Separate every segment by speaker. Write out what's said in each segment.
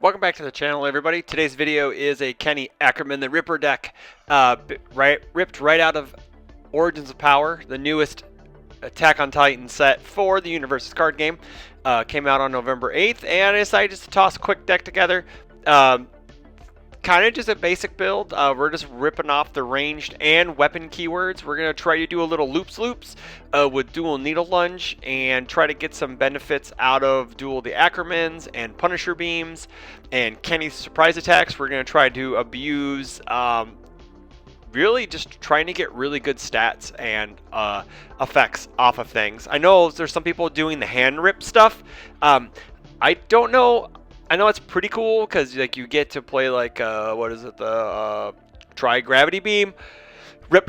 Speaker 1: Welcome back to the channel, everybody. Today's video is a Kenny Ackerman, the Ripper deck, ripped right out of Origins of Power, the newest Attack on Titan set for the Universus card game. Came out on November 8th, and I decided just to toss a quick deck together. Kind of just a basic build. We're just ripping off the ranged and weapon keywords. We're going to try to do a little loops with dual needle lunge and try to get some benefits out of dual the Ackermans and Punisher beams and Kenny's surprise attacks. We're going to try to abuse really just trying to get really good stats and effects off of things. I know there's some people doing the hand rip stuff. I don't know. I know it's pretty cool because like you get to play like what is it, the try gravity beam, rip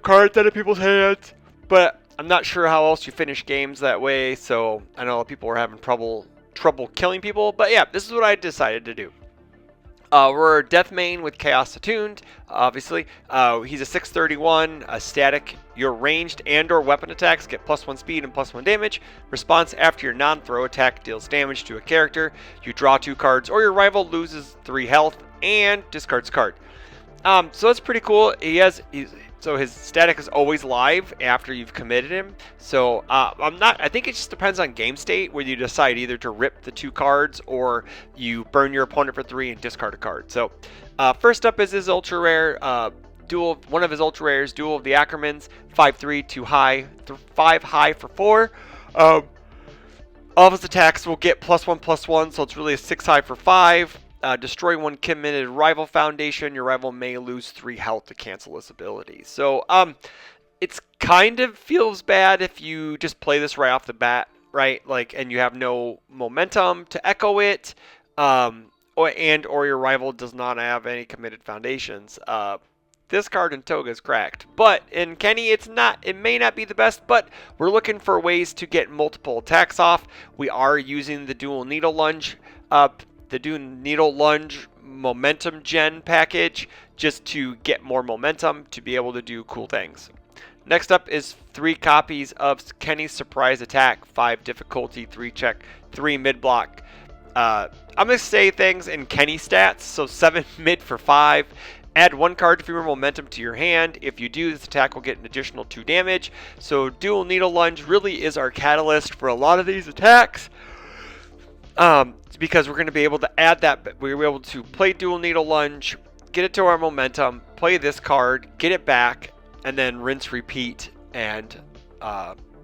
Speaker 1: cards out of people's hands, but I'm not sure how else you finish games that way. So I know people are having trouble killing people, but yeah, this is what I decided to do. We're Death Main with Chaos Attuned, obviously. He's a 631, a static. Your ranged and or weapon attacks get +1 speed and +1 damage. Response after your non-throw attack deals damage to a character. You draw 2 cards, or your rival loses 3 health and discards a card. So that's pretty cool. So his static is always live after you've committed him. So I think it just depends on game state whether you decide either to rip the 2 cards or you burn your opponent for 3 and discard a card. So first up is his ultra rare one of his ultra rares, Duel of the Ackermans, 5/3, 2 high, 5 high for 4. All of his attacks will get +1/+1, so it's really a 6 high for 5. Destroy 1 committed rival foundation. Your rival may lose 3 health to cancel this ability. So it's kind of feels bad if you just play this right off the bat, right? Like, and you have no momentum to echo it, or your rival does not have any committed foundations. This card in Toga is cracked, but in Kenny it may not be the best, but we're looking for ways to get multiple attacks off. We are using the dual needle lunge momentum gen package just to get more momentum to be able to do cool things. Next up is 3 copies of Kenny's surprise attack, 5 difficulty, 3 check, 3 mid block. I'm going to say things in Kenny stats, so 7 mid for 5. Add 1 card of your momentum to your hand. If you do, this attack will get an additional 2 damage. So dual needle lunge really is our catalyst for a lot of these attacks. Because we're going to be able to add that, we're able to play dual needle lunge, get it to our momentum, play this card, get it back, and then rinse, repeat, and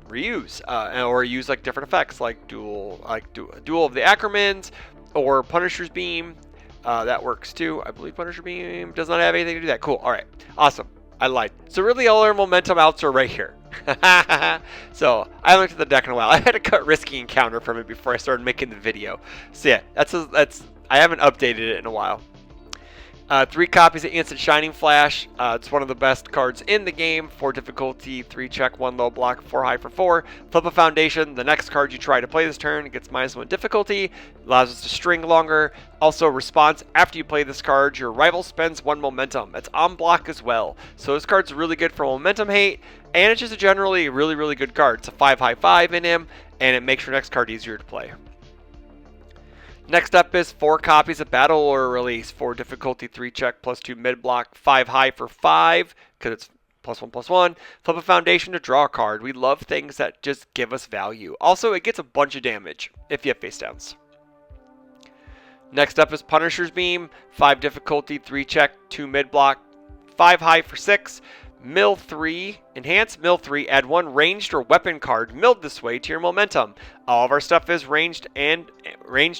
Speaker 1: reuse, or use like different effects like duel of the Ackermans or Punisher's beam. That works too. I believe Punisher beam does not have anything to do that. Cool. All right. Awesome. I lied. So really all our momentum outs are right here. So I haven't looked at the deck in a while. I had to cut Risky Encounter from it before I started making the video. So yeah, I haven't updated it in a while. 3 copies of Instant Shining Flash. It's one of the best cards in the game. 4 difficulty, 3 check, 1 low block, 4 high for 4. Flip a foundation. The next card you try to play this turn gets -1 difficulty. Allows us to string longer. Also, response after you play this card, your rival spends 1 momentum. It's on block as well. So this card's really good for momentum hate, and it's just a generally really, really good card. It's a 5 high 5 in him, and it makes your next card easier to play. Next up is 4 copies of Battle Order Release, 4 difficulty, 3 check, +2 mid block, 5 high for 5, because it's +1/+1. Flip a foundation to draw a card. We love things that just give us value. Also, it gets a bunch of damage if you have face downs. Next up is Punisher's Beam, 5 difficulty, 3 check, 2 mid block, 5 high for 6. Mill 3, enhance mill 3, add 1 ranged or weapon card milled this way to your momentum. All of our stuff is ranged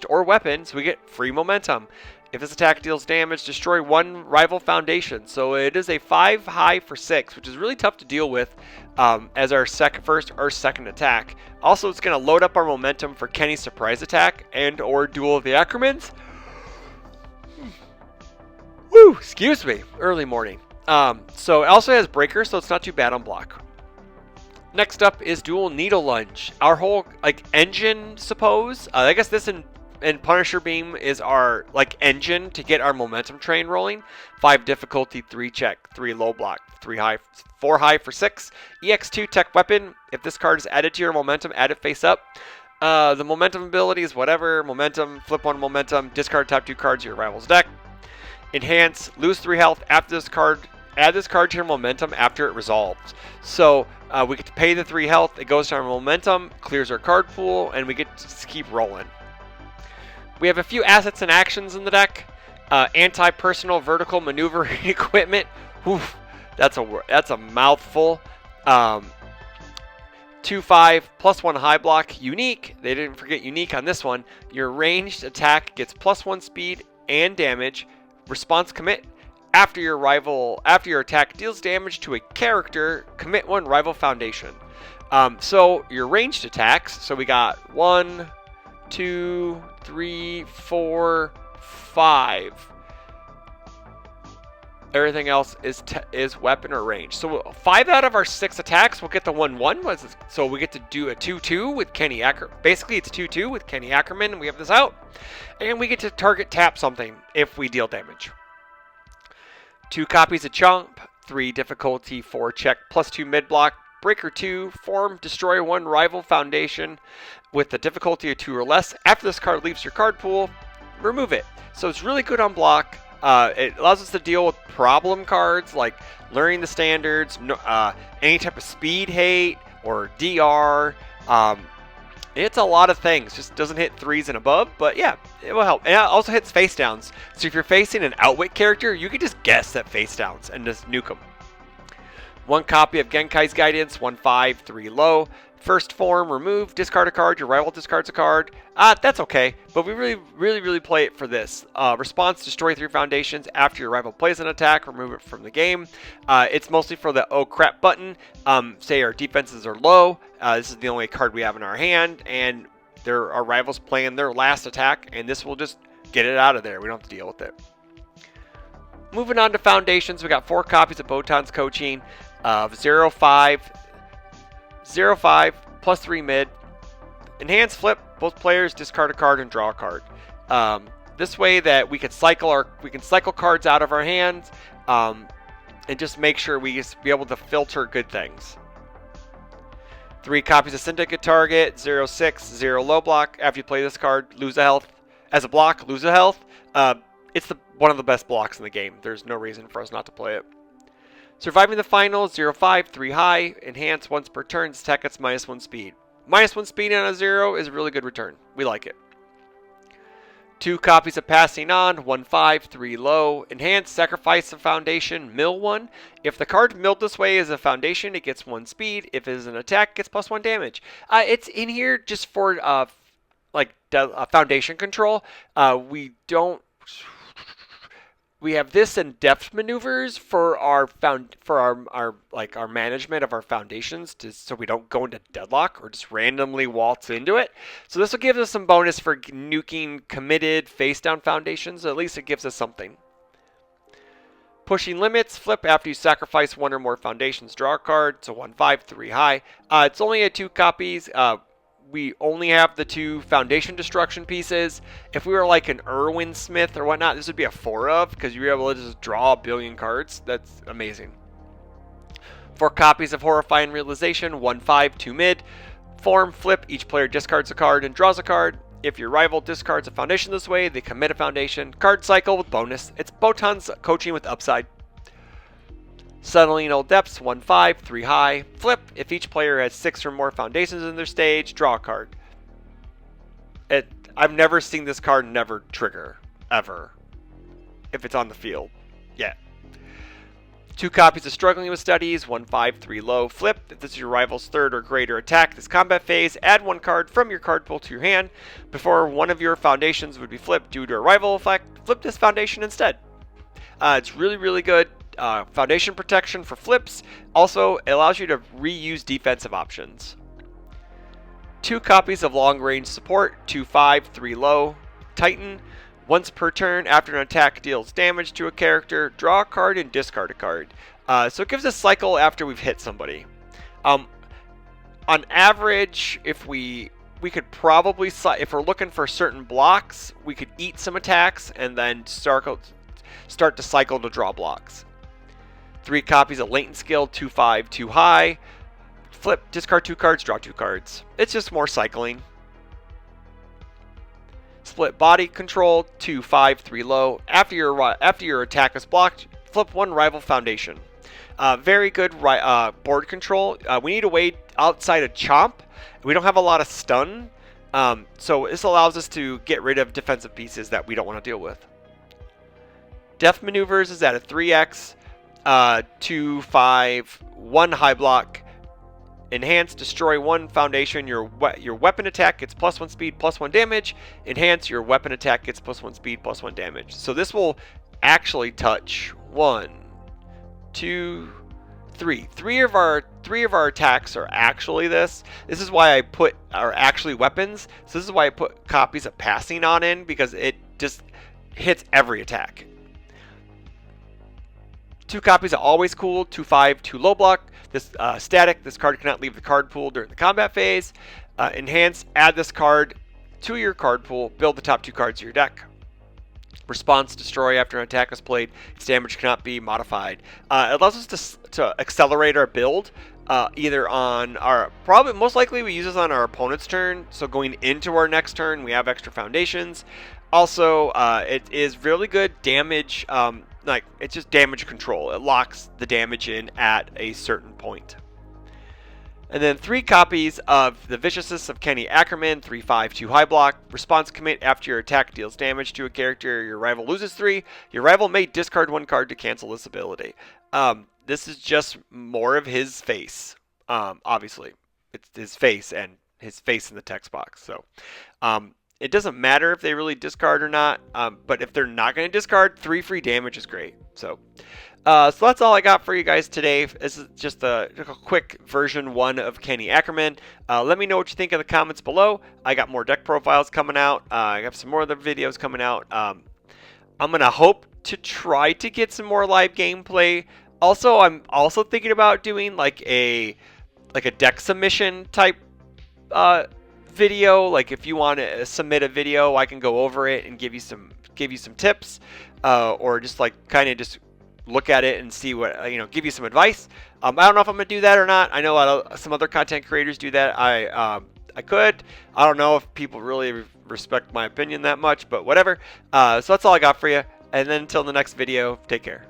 Speaker 1: or weapon, so we get free momentum. If this attack deals damage, destroy 1 rival foundation. So it is a 5 high for 6, which is really tough to deal with as our first or second attack. Also, it's going to load up our momentum for Kenny's surprise attack and or Duel of the Ackermans. Woo, excuse me, early morning. So it also has breaker, so it's not too bad on block. Next up is dual needle lunge. Our whole engine, suppose. I guess this and Punisher beam is our engine to get our momentum train rolling. 5 difficulty, 3 check, 3 low block, 4 high for 6. EX2 tech weapon. If this card is added to your momentum, add it face up. The momentum abilities, whatever. Momentum, flip 1 momentum, discard top 2 cards of your rival's deck. Enhance, lose 3 health after this card. Add this card to your momentum after it resolves. So we get to pay the 3 health. It goes to our momentum, clears our card pool, and we get to just keep rolling. We have a few assets and actions in the deck. Anti-personal vertical maneuvering equipment. Oof, that's a mouthful. 2/5 +1 high block. Unique. They didn't forget unique on this one. Your ranged attack gets +1 speed and damage. Response commit. After your attack deals damage to a character, commit 1 rival foundation. So your ranged attacks. So we got 1, 2, 3, 4, 5. Everything else is weapon or range. So 5 out of our 6 attacks will get the 1/1. So we get to do a 2/2 with Kenny Ackerman. Basically, it's 2/2 with Kenny Ackerman, and we have this out. And we get to target tap something if we deal damage. 2 copies of Chomp, 3 difficulty, 4 check, +2 mid block. Breaker 2, form, destroy 1 rival foundation with the difficulty of 2 or less. After this card leaves your card pool, remove it. So it's really good on block. It allows us to deal with problem cards like learning the standards, any type of speed hate or DR. It's a lot of things. Just doesn't hit 3s and above, but yeah, it will help. And it also hits face downs. So if you're facing an outwit character, you can just guess at face downs and just nuke them. 1 copy of Genkai's Guidance, 1/5, 3 low. First form, remove, discard a card, your rival discards a card. That's okay, but we really play it for this. Response, destroy 3 foundations after your rival plays an attack, remove it from the game. It's mostly for the oh crap button. Say our defenses are low, this is the only card we have in our hand, and our rivals playing their last attack, and this will just get it out of there. We don't have to deal with it. Moving on to foundations, we got 4 copies of Botan's Coaching of 0/5, +3 mid. Enhance, flip, both players discard a card and draw a card. This way that we can cycle cards out of our hands, and just make sure we just be able to filter good things. 3 copies of Syndicate Target, 0/6, 0 low block. After you play this card, lose a health. As a block, lose a health. It's one of the best blocks in the game. There's no reason for us not to play it. Surviving the final, 0/5, 3 high. Enhance once per turn. This attack gets -1 speed. -1 speed on a 0 is a really good return. We like it. 2 copies of Passing On, 1/5, 3 low. Enhance, sacrifice a foundation, mill 1. If the card milled this way is a foundation, it gets 1 speed. If it is an attack, it gets +1 damage. It's in here just for foundation control. We have this in depth maneuvers for our management of our foundations, so we don't go into deadlock or just randomly waltz into it. So this will give us some bonus for nuking committed face down foundations. At least it gives us something. Pushing limits, flip after you sacrifice 1 or more foundations, draw a card. So 1/5, 3 high. It's only at 2 copies. We only have the 2 foundation destruction pieces. If we were like an Irwin Smith or whatnot, this would be a 4 of, because you're able to just draw a billion cards. That's amazing. 4 copies of Horrifying Realization, 1/5, 2 mid. Form, flip, each player discards a card and draws a card. If your rival discards a foundation this way, they commit a foundation. Card cycle with bonus. It's Botan's Coaching with upside. Settling Old Depths, 1/5, 3 high. Flip, if each player has 6 or more foundations in their stage, draw a card. I've never seen this card never trigger, ever, if it's on the field. Yeah. 2 copies of Struggling with Studies, 1/5, 3 low. Flip, if this is your rival's 3rd or greater attack this combat phase, add 1 card from your card pool to your hand. Before one of your foundations would be flipped due to a rival effect, flip this foundation instead. It's really good. Foundation protection for flips. Also, it allows you to reuse defensive options. 2 copies of Long Range Support, 2/5, 3 low. Titan, once per turn after an attack deals damage to a character, draw a card and discard a card. So it gives a cycle after we've hit somebody. On average, if we could probably, if we're looking for certain blocks, we could eat some attacks and then start to cycle to draw blocks. 3 copies of Latent Skill, 2/5, 2 high. Flip, discard 2 cards, draw 2 cards. It's just more cycling. Split body control, 2-5, 3 low. After your attack is blocked, flip 1 rival foundation. Very good board control. We need a way outside of Chomp. We don't have a lot of stun, so this allows us to get rid of defensive pieces that we don't want to deal with. Def maneuvers is at a 3x, 2-5, 1 high block. Enhance, destroy 1 foundation. Your weapon attack gets +1 speed, +1 damage. Enhance, your weapon attack gets +1 speed, +1 damage. So this will actually touch 1, 2, 3. Three of our attacks are actually this. This is why I are actually weapons. So this is why I put copies of passing on in, because it just hits every attack. 2 copies are always cool. 2-5, 2 low block. This static. This card cannot leave the card pool during the combat phase. Enhance. Add this card to your card pool. Build the top 2 cards of your deck. Response, destroy after an attack is played. Its damage cannot be modified. It allows us to accelerate our build, either on our, most likely we use this on our opponent's turn, so going into our next turn we have extra foundations. Also, it is really good damage, it's just damage control. It locks the damage in at a certain point. And then 3 copies of the Viciousness of Kenny Ackerman, 3-5, 2 high block. Response commit after your attack deals damage to a character, your rival loses 3. Your rival may discard 1 card to cancel this ability. This is just more of his face. Obviously, it's his face and his face in the text box. So it doesn't matter if they really discard or not. But if they're not going to discard, 3 free damage is great. So that's all I got for you guys today. This is just a quick version 1 of Kenny Ackerman. Let me know what you think in the comments below. I got more deck profiles coming out. I have some more other videos coming out. I'm going to hope to try to get some more live gameplay. Also, I'm also thinking about doing like a deck submission type video. Like if you want to submit a video, I can go over it and give you some tips, or just like kind of just look at it and see what, give you some advice. I don't know if I'm gonna do that or not. I know some other content creators do that. I could. I don't know if people really respect my opinion that much, but whatever. So that's all I got for you. And then until the next video, take care.